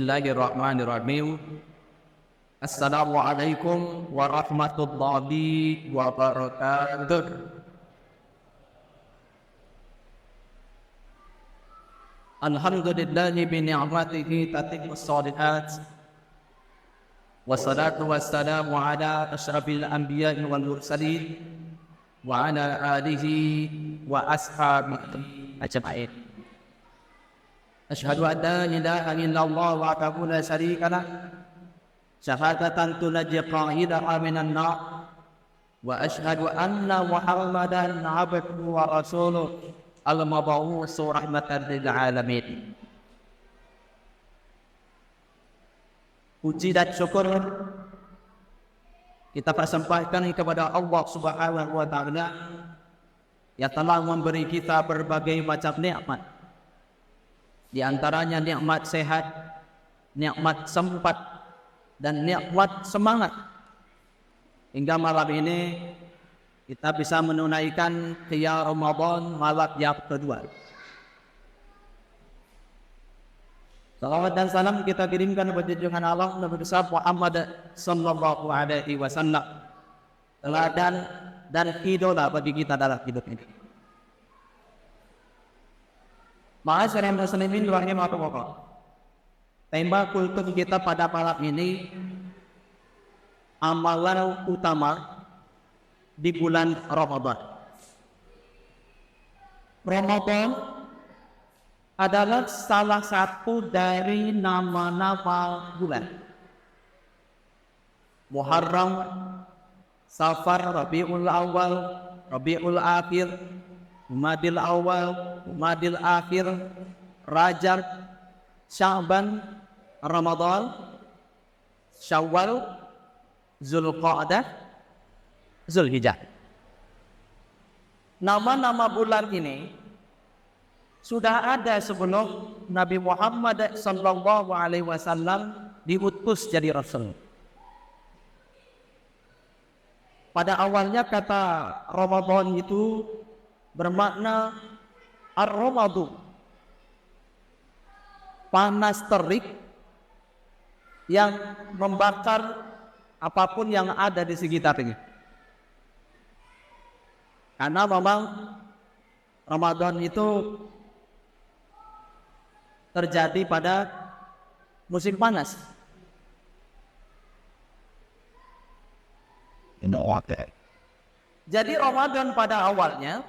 Bismillahirrahmanirrahim. Assalamualaikum warahmatullahi wabarakatuh. Alhamdulillahi bi ni'matihi tatimmus shalihat. Wassalatu wassalamu ala asyrafil anbiya'i wal mursalin wa ala alihi wa ashabihi ajma'in. Asyhadu an la ilaha illallah wahdahu la syarika lah, syahadatan tunajji qailaha minan nar, wa asyhadu anna Muhammadan abduhu wa rasuluh al-mab'uutsu rahmatan lil alamin. Puji dan syukur kita persembahkan kepada Allah Subhanahu wa taala yang telah memberi kita berbagai macam nikmat. Di antaranya nikmat sehat, nikmat sempat, dan nikmat semangat. Hingga malam ini kita bisa menunaikan qiyam Ramadan malam yang kedua. Salawat dan salam kita kirimkan kepada junjungan Allah Nabi besar Muhammad sallallahu alaihi wasallam, teladan dan idola bagi kita dalam hidup ini. Ma'asyiral muslimin rahimakumullah. Tema kultum kita pada malam ini amalan utama di bulan Ramadan. Ramadan adalah salah satu dari nama-nama bulan. Muharram, Safar, Rabiul Awal, Rabiul Akhir, Jumadil Awal, Jumadil Akhir, Rajab, Sya'ban, Ramadan, Syawal, Zulqa'dah, Zulhijjah. Nama-nama bulan ini sudah ada sebelum Nabi Muhammad sallallahu alaihi wasallam diutus jadi rasul. Pada awalnya kata Ramadan itu bermakna ar-ramadu, panas terik yang membakar apapun yang ada di sekitarnya. Karena memang Ramadan itu terjadi pada musim panas. Jadi Ramadan pada awalnya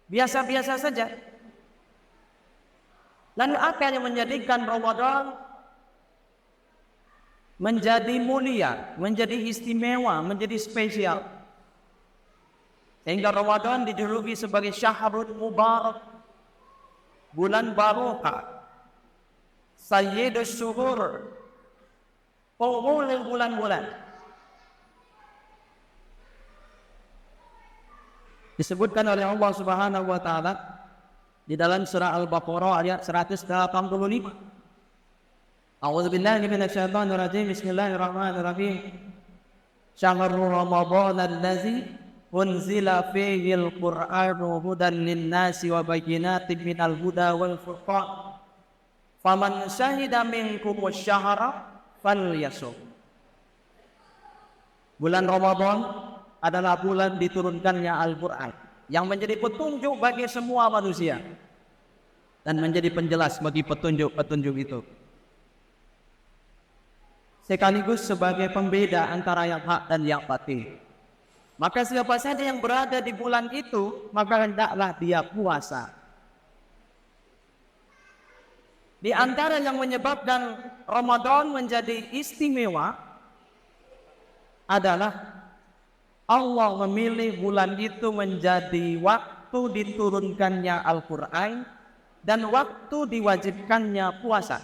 biasa-biasa saja. Lalu apa yang menjadikan Ramadan menjadi mulia, menjadi istimewa, menjadi spesial? Sehingga Ramadan dijuluki sebagai Syahrul Mubarak, bulan barokah, Sayyidus Syuhur, penghulu bulan-bulan. Disebutkan oleh Allah Subhanahu wa taala di dalam surah Al-Baqarah ayat 185. A'udzubillahi minasyaitonir rajim. Bismillahirrahmanirrahim. Syahrul Ramadan allazi unzila fihi al-Qur'anu hudan lin-nasi wa bayyinatin minal huda wal furqan. Faman syahida minkum asy-syahra falyasum. Bulan Ramadan adalah bulan diturunkannya Al-Quran yang menjadi petunjuk bagi semua manusia dan menjadi penjelas bagi petunjuk-petunjuk itu, sekaligus sebagai pembeda antara yang hak dan yang batil. Maka siapa saja yang berada di bulan itu, maka hendaklah dia puasa. Di antara yang menyebabkan Ramadan menjadi istimewa adalah Allah memilih bulan itu menjadi waktu diturunkannya Al-Quran dan waktu diwajibkannya puasa.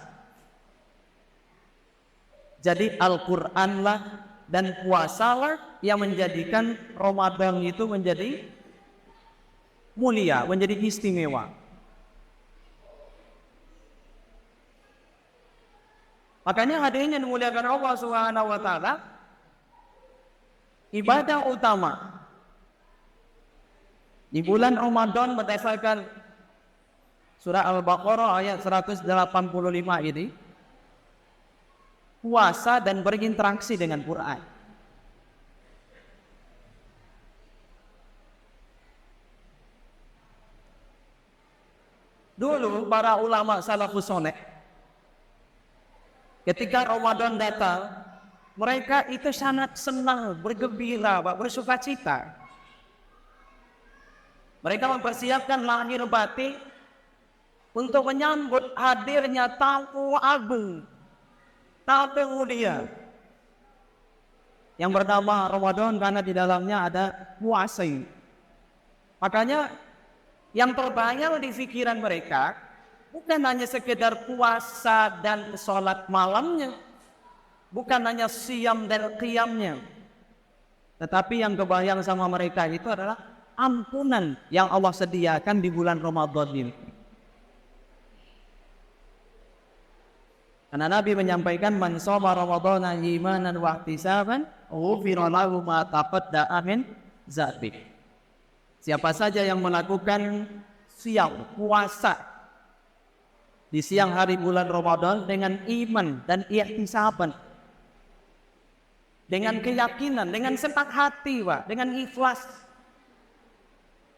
Jadi Al-Quranlah dan puasalah yang menjadikan Ramadan itu menjadi mulia, menjadi istimewa. Makanya hadirin yang dimuliakan Allah Subhanahu wa taala, ibadah utama di bulan Ramadan berdasarkan surah Al-Baqarah ayat 185 ini puasa dan berinteraksi dengan Quran. Dulu para ulama salafus saleh ketika Ramadan datang, mereka itu sangat senang, bergembira, bersukacita. Mereka mempersiapkan lahir batin untuk menyambut hadirnya tamu agung, tamu mulia yang bernama Ramadan, karena di dalamnya ada puasa. Makanya yang terbayang di pikiran mereka bukan hanya sekedar puasa dan sholat malamnya, bukan hanya siyam dan qiyamnya, tetapi yang kebayang sama mereka itu adalah ampunan yang Allah sediakan di bulan Ramadan ini. Karena Nabi menyampaikan, man shoma ramadhana imanan wa ihtisaban ghufira lahu ma taqaddama min dzanbi. Siapa saja yang melakukan siam, puasa di siang hari bulan Ramadan dengan iman dan ihtisaban, dengan keyakinan, dengan senang hati, Pak, dengan ikhlas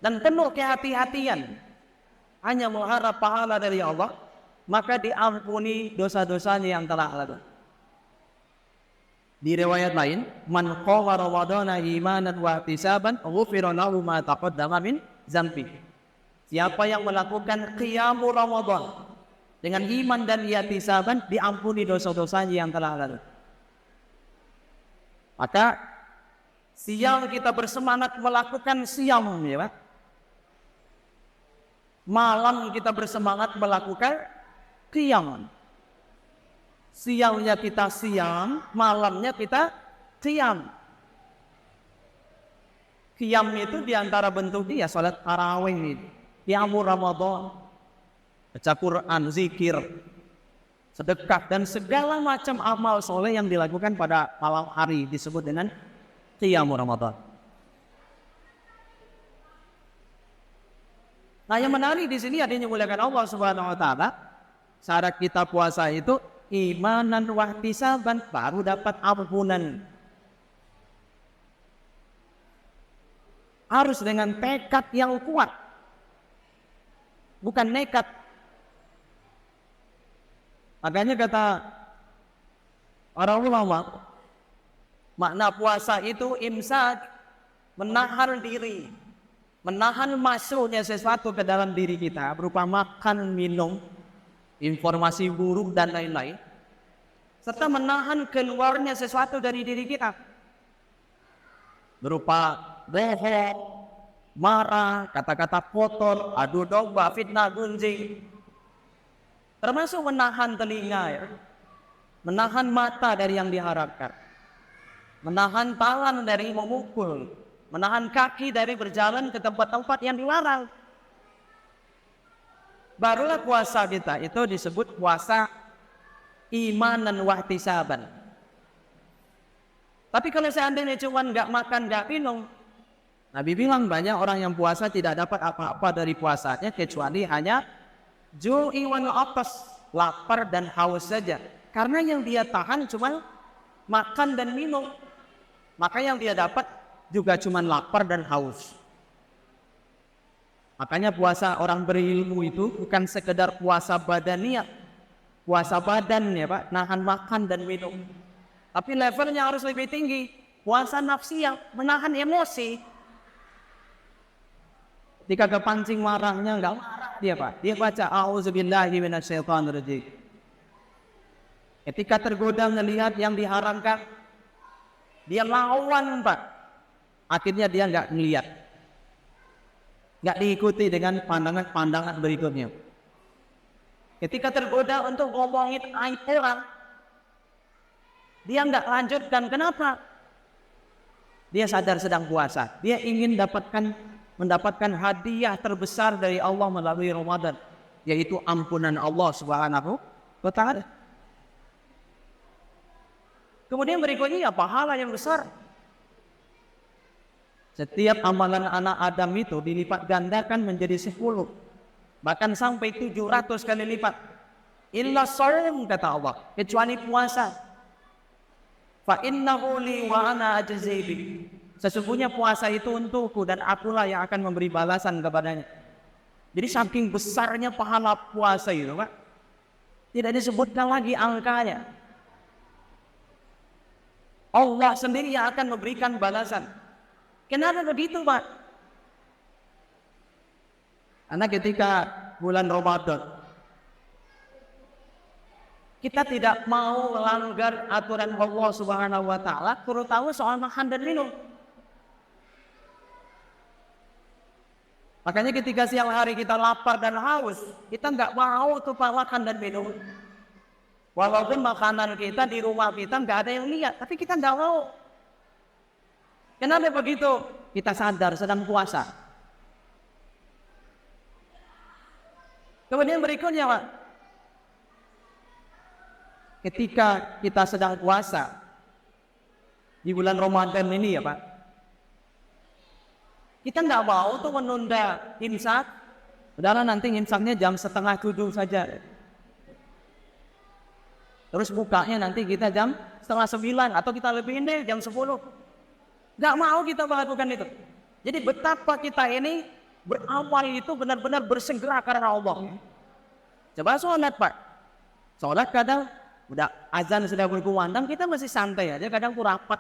dan penuh kehati-hatian, hanya mengharap pahala dari Allah, maka diampuni dosa-dosanya yang telah lalu. Di riwayat lain, man qama ramadhana imanan wa ihtisaban ghufira lahu ma taqaddama min dzanbi. Siapa yang melakukan qiyamul Ramadan dengan iman dan ihtisaban, diampuni dosa-dosanya yang telah lalu. Maka siang kita bersemangat melakukan siam, ya Pak. Malam kita bersemangat melakukan qiyam. Siangnya kita siam, malamnya kita qiyam. Qiyam itu diantara bentuknya salat tarawih, qiyamul Ramadan, baca Quran, zikir, sedekah, dan segala macam amal soleh yang dilakukan pada malam hari disebut dengan qiyamul Ramadan. Nah, yang menarik di sini adanya muliakan Allah Subhanahu wa taala. Syarat kita puasa itu imanan wa ihtisaban, baru dapat ampunan. Harus dengan tekad yang kuat, bukan nekat. Makanya kata orang ulama, makna puasa itu imsak, menahan diri, menahan masuknya sesuatu ke dalam diri kita berupa makan, minum, informasi buruk dan lain-lain, serta menahan keluarnya sesuatu dari diri kita berupa bohong, marah, kata-kata kotor, adu domba, fitnah, gunjing, termasuk menahan telinga, ya, menahan mata dari yang diharapkan, menahan tangan dari memukul, menahan kaki dari berjalan ke tempat-tempat yang dilarang. Barulah puasa kita itu disebut puasa imanan wa ihtisaban. Tapi kalau seandainya cuma nggak makan, nggak minum, Nabi bilang banyak orang yang puasa tidak dapat apa-apa dari puasanya kecuali hanya ju'i wa atas, lapar dan haus saja. Karena yang dia tahan cuma makan dan minum, maka yang dia dapat juga cuma lapar dan haus. Makanya puasa orang berilmu itu bukan sekedar puasa badaniah, puasa badan, ya Pak, nahan makan dan minum. Tapi levelnya harus lebih tinggi, puasa nafsiyah, menahan emosi. Ketika kepancing marahnya, enggak marah dia, Pak. Dia baca a'udzubillahi minasyaitonirrajim. Ketika tergoda melihat yang diharamkan, dia lawan, Pak. Akhirnya dia enggak melihat, nggak diikuti dengan pandangan-pandangan berikutnya. Ketika tergoda untuk ngomongin aib orang, dia nggak lanjutkan. Kenapa? Dia sadar sedang puasa. Dia ingin mendapatkan hadiah terbesar dari Allah melalui Ramadan, yaitu ampunan Allah Subhanahu wa taala. Kemudian berikutnya ya pahala yang besar. Setiap amalan anak Adam itu dilipat gandakan menjadi 10, bahkan sampai 700 kali lipat. Illa shaum, kata Allah, kecuali puasa. Fa innahu li wa ana ajzi bi. Sesungguhnya puasa itu untukku dan akulah yang akan memberi balasan kepadanya. Jadi saking besarnya pahala puasa itu, Pak, tidak disebutkan lagi angkanya. Allah sendiri yang akan memberikan balasan. Kenapa begitu, Pak? Karena ketika bulan Ramadan, kita tidak mau melanggar aturan Allah Subhanahu wa taala, terutama soal makan dan minum. Makanya ketika siang hari kita lapar dan haus, kita nggak mau tuh makan dan minum. Walaupun makanan kita di rumah kita nggak ada yang lihat, tapi kita nggak mau. Kenapa begitu? Kita sadar sedang puasa. Kemudian berikutnya, Pak, ketika kita sedang puasa di bulan Ramadan ini ya, Pak, kita nggak mau tuh menunda imsak. Padahal nanti imsaknya jam 6:30 saja. Terus bukanya nanti kita jam 8:30 atau kita lebihin deh jam 10. Nggak mau kita melakukan itu. Jadi betapa kita ini beramal itu benar-benar bersegera karena Allah. Coba sholat, Pak. Sholat kadang udah azan sudah berkumandang, kita masih santai aja, kadang rapat.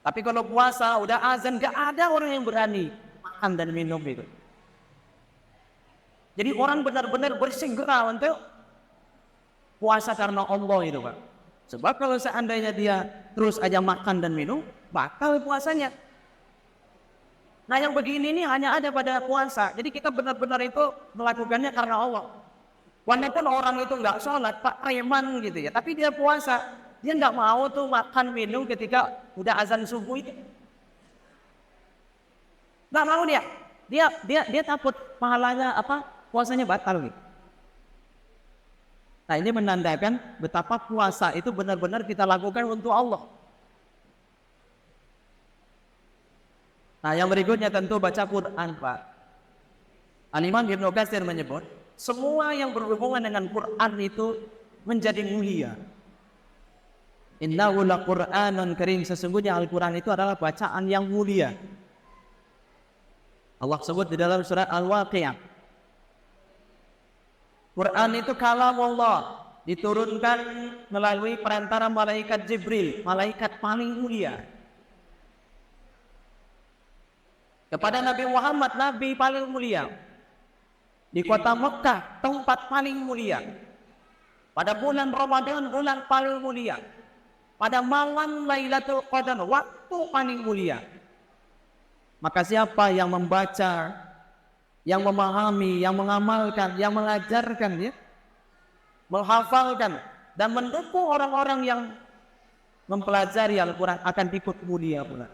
Tapi kalau puasa udah azan, nggak ada orang yang berani makan dan minum itu. Jadi orang benar-benar bersegera untuk puasa karena Allah itu, Pak. Sebab kalau seandainya dia terus aja makan dan minum, batal puasanya. Nah yang begini ini hanya ada pada puasa. Jadi kita benar-benar itu melakukannya karena Allah. Walaupun orang itu nggak sholat, Pak, preman gitu ya, tapi dia puasa. Dia nggak mau tuh makan minum ketika udah azan subuh itu. Nggak mau dia. Dia takut pahalanya puasanya batal gitu. Nah ini menandakan betapa puasa itu benar-benar kita lakukan untuk Allah. Nah yang berikutnya tentu baca Quran, Pak. Al-Imam Ibnu Katsir menyebut, semua yang berhubungan dengan Quran itu menjadi mulia. Innahu laqur'anun karim, sesungguhnya Al-Quran itu adalah bacaan yang mulia. Allah sebut di dalam surat Al-Waqi'ah. Quran itu kalam Allah, diturunkan melalui perantara malaikat Jibril, malaikat paling mulia. Kepada Nabi Muhammad, Nabi paling mulia. Di kota Mekah, tempat paling mulia. Pada bulan Ramadan, bulan paling mulia. Pada malam Lailatul Qadar, waktu paling mulia. Maka siapa yang membaca, yang memahami, yang mengamalkan, yang mengajarkan, ya, menghafalkan, dan mendukung orang-orang yang mempelajari Al-Quran akan ikut mulia pula.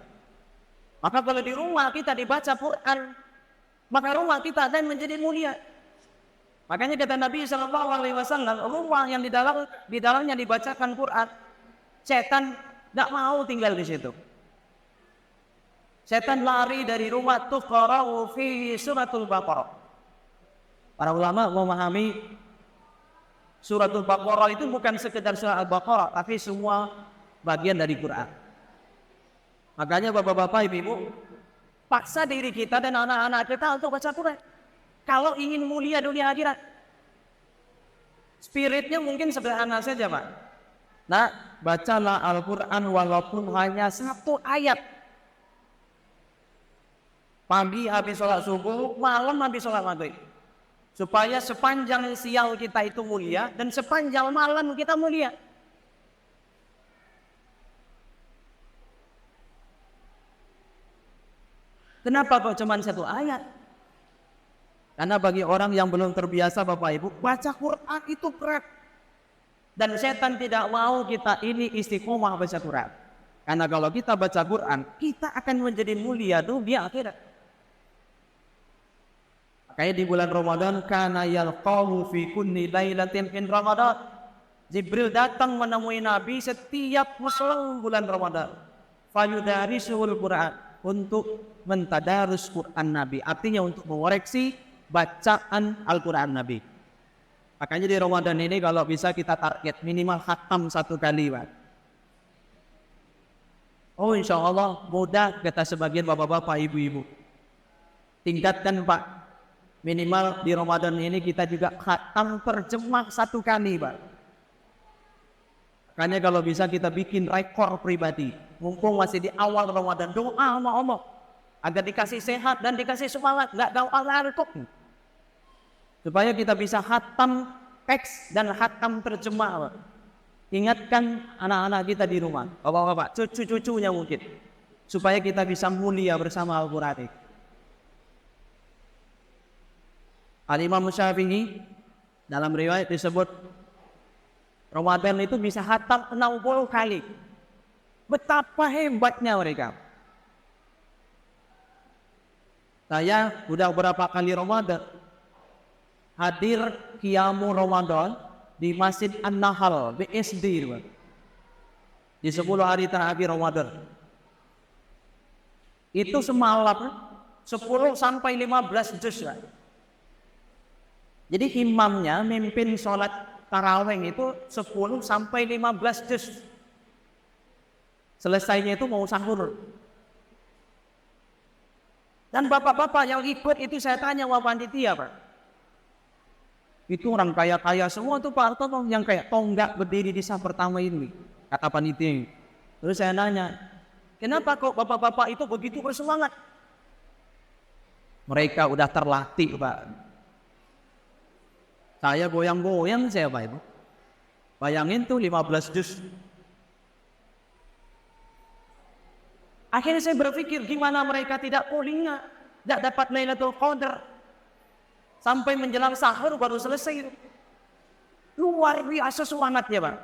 Maka kalau di rumah kita dibaca Quran, maka rumah kita akan menjadi mulia. Makanya kata Nabi SAW, rumah yang di dalamnya dibacakan Quran, setan tidak mau tinggal di situ. Setan lari dari rumah tuqra'u fi suratul Baqarah. Para ulama memahami suratul Baqarah itu bukan sekedar surat Al-Baqarah, tapi semua bagian dari Quran. Makanya bapak-bapak, ibu-ibu, paksa diri kita dan anak-anak kita untuk baca Quran. Kalau ingin mulia dunia akhirat. Spiritnya mungkin sederhana saja, Pak. Nah, bacalah Al-Quran walaupun hanya satu ayat. Pagi habis sholat subuh, malam habis sholat maghrib. Supaya sepanjang siang kita itu mulia dan sepanjang malam kita mulia. Kenapa kok cuma satu ayat? Karena bagi orang yang belum terbiasa, Bapak Ibu, baca Quran itu berat. Dan setan tidak mau kita ini istiqomah baca Quran. Karena kalau kita baca Quran, kita akan menjadi mulia dunia akhirat. Makanya di bulan Ramadan, kana yalqahu fi kulli lailatin min Ramadan. Jibril datang menemui Nabi setiap menjelang bulan Ramadan. Fayudarisuhul Quran, untuk mentadarus Quran Nabi. Artinya untuk mengoreksi bacaan Al-Quran Nabi. Makanya di Ramadan ini kalau bisa kita target minimal khatam 1 kali, Pak. Oh insya Allah mudah, kata sebagian bapak-bapak, ibu-ibu. Tingkatkan Pak, minimal di Ramadan ini kita juga khatam terjemah 1 kali Pak. Makanya kalau bisa kita bikin rekor pribadi, mumpung masih di awal Ramadan, doa sama Allah agar dikasih sehat dan dikasih semangat, nggak gampang ngantuk, supaya kita bisa khatam teks dan khatam terjemah Pak. Ingatkan anak-anak kita di rumah, bapak-bapak, cucu-cucunya mungkin, supaya kita bisa mulia bersama Al-Quran. Al-Imam Syafi'i dalam riwayat disebut Ramadan itu bisa khatam 60 kali. Betapa hebatnya mereka. Saya sudah berapa kali Ramadan hadir Qiyamu Ramadan di Masjid An-Nahl BSD di 10 hari terakhir Ramadan. Itu semalam 10 sampai 15 juz. Jadi imamnya mimpin sholat tarawih itu 10 sampai 15 juz. Selesainya itu mau sahur. Dan bapak-bapak yang ikut itu saya tanya sama panitia Pak. Itu orang kaya-kaya semua tuh Pak Hartono, yang kayak tonggak berdiri di saf pertama ini, kata panitia. Terus saya nanya, kenapa kok bapak-bapak itu begitu bersemangat? Mereka udah terlatih Pak. Saya goyang-goyang saya Pak Ibu. Bayangin tuh 15 juz. Akhirnya saya berpikir gimana mereka tidak pulinga, tidak dapat Lailatul Qadar. Sampai menjelang sahur baru selesai. Luar biasa semangatnya Pak.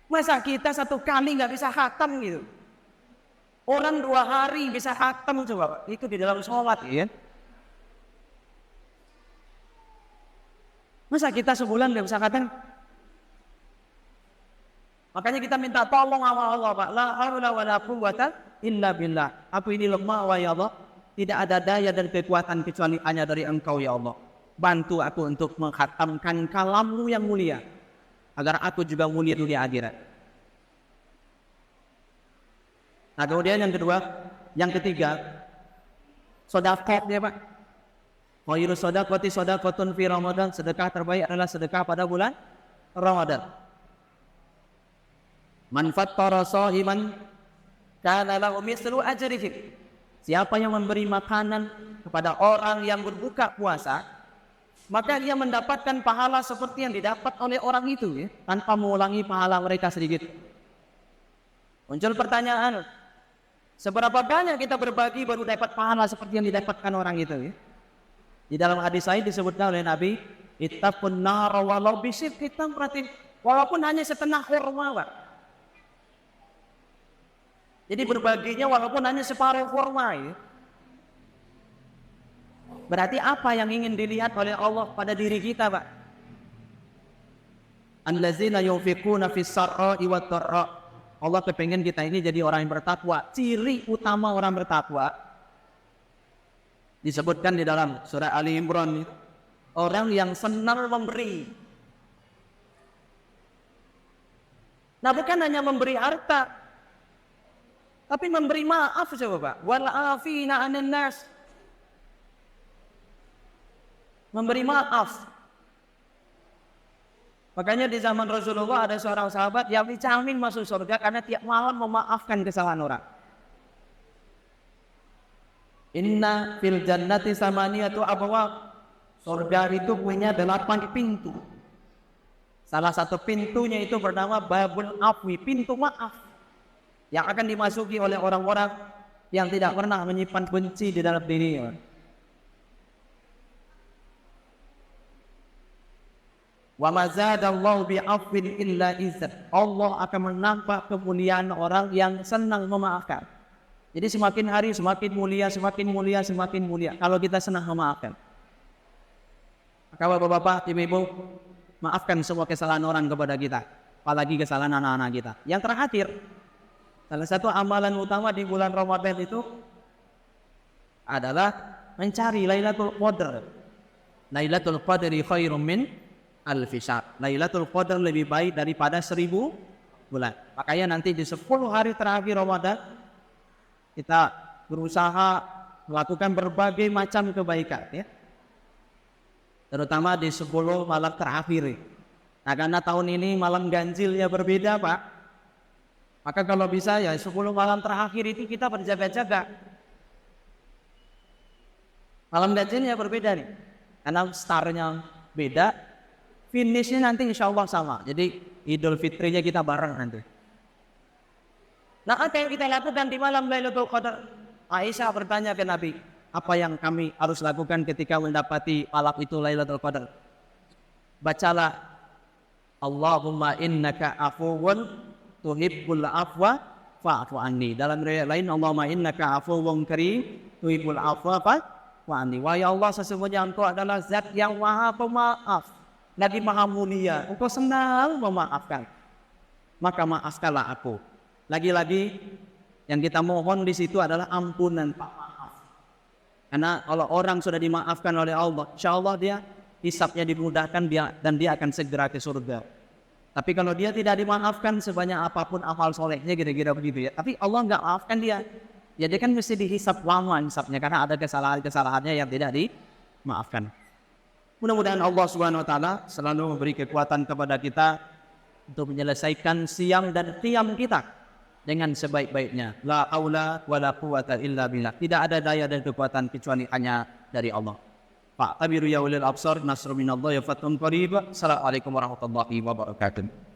Masa kita 1 kali nggak bisa khatam gitu? Orang 2 hari bisa khatam coba Pak. Itu di dalam sholat ya. Masa kita sebulan nggak bisa khatam? Makanya kita minta tolong sama Allah Pak. La haula wala quwwata illa billah. Aku ini lemah wa ya Allah. Tidak ada daya dan kekuatan kecuali hanya dari Engkau ya Allah. Bantu aku untuk mengkhatamkan kalam-Mu yang mulia, agar aku juga mulia dunia akhirat. Nah kemudian yang ketiga, sedekah ya Pak. Khairu shadaqati shadaqatun fi Ramadan. Sedekah terbaik adalah sedekah pada bulan Ramadan. Man fattara shahiman kana lahu mislu ajrihi. Siapa yang memberi makanan kepada orang yang berbuka puasa, maka dia mendapatkan pahala seperti yang didapat oleh orang itu ya, tanpa mengulangi pahala mereka sedikit. Muncul pertanyaan, seberapa banyak kita berbagi baru dapat pahala seperti yang didapatkan orang itu ya? Di dalam hadis lain disebutkan oleh Nabi, ittaqun nar walau bisyikki tamratin, walaupun hanya setengah kurma Pak. Jadi berbaginya walaupun hanya separuh kurma ya. Berarti apa yang ingin dilihat oleh Allah pada diri kita Pak? Allazina yunfiquna fis sarra'i wat dharra. Allah kepengen kita ini jadi orang yang bertakwa. Ciri utama orang bertakwa disebutkan di dalam surah Ali Imran, orang yang senang memberi. Nah bukan hanya memberi harta, tapi memberi maaf coba Pak. Wal afina 'anil nas. Memberi maaf. Makanya di zaman Rasulullah ada seorang sahabat yang dijamin masuk surga karena tiap malam memaafkan kesalahan orang. Inna fil jannati samaniyatu abwab. Surga itu punya 8 pintu. Salah satu pintunya itu bernama babul afwi, pintu maaf, yang akan dimasuki oleh orang-orang yang tidak pernah menyimpan benci di dalam dirinya. Wa ma zadallahu bi'afwin illa izzat. Allah akan menambah kemuliaan orang yang senang memaafkan. Jadi semakin hari semakin mulia, semakin mulia, semakin mulia kalau kita senang memaafkan. Maka Bapak-bapak, Ibu-ibu, maafkan semua kesalahan orang kepada kita, apalagi kesalahan anak-anak kita. Yang terakhir, salah satu amalan utama di bulan Ramadan itu adalah mencari Lailatul Qadar. Lailatul Qadri khairum min alfi syahr. Lailatul Qadar lebih baik daripada 1000 bulan. Makanya nanti di 10 hari terakhir Ramadan kita berusaha melakukan berbagai macam kebaikan ya. Terutama di 10 malam terakhir. Nah, karena tahun ini malam ganjilnya berbeda, Pak. Maka kalau bisa ya 10 malam terakhir itu kita berjaga-jaga. Malam ganjilnya berbeda nih. Karena startnya beda, finishnya nanti insya Allah sama. Jadi Idul Fitrinya kita bareng nanti. Nah, apa yang kita lakukan di malam Lailatul Qadar? Aisyah bertanya ke Nabi, apa yang kami harus lakukan ketika mendapati malam itu Lailatul Qadar? Bacalah, Allahumma innaka afuwun tuhibbul afwa fa'fu anni. Dalam riwayat lain, Allahumma innaka afuwun karim tuhibbul afwa fa'fu anni. Wahai Allah, sesungguhnya Engkau adalah zat yang maha pemaaf, lagi maha mulia. Engkau senang memaafkan. Maka maafkanlah aku. Lagi-lagi yang kita mohon di situ adalah ampunan, Pak, maaf. Karena kalau orang sudah dimaafkan oleh Allah, insya Allah dia hisabnya dimudahkan dan dia akan segera ke surga. Tapi kalau dia tidak dimaafkan sebanyak apapun amal solehnya kira-kira begitu ya. Tapi Allah nggak maafkan dia. Ya dia kan mesti dihisab lama hisabnya karena ada kesalahan-kesalahannya yang tidak dimaafkan. Mudah-mudahan Allah Subhanahu wa taala selalu memberi kekuatan kepada kita untuk menyelesaikan siam dan qiyam kita dengan sebaik-baiknya. La haula wala quwwata illa billah. Tidak ada daya dan kekuatan kecuali hanya dari Allah. Pak Tabiru ya ulil absar, nasru minallahi wa fathun qarib. Assalamualaikum warahmatullahi wabarakatuh.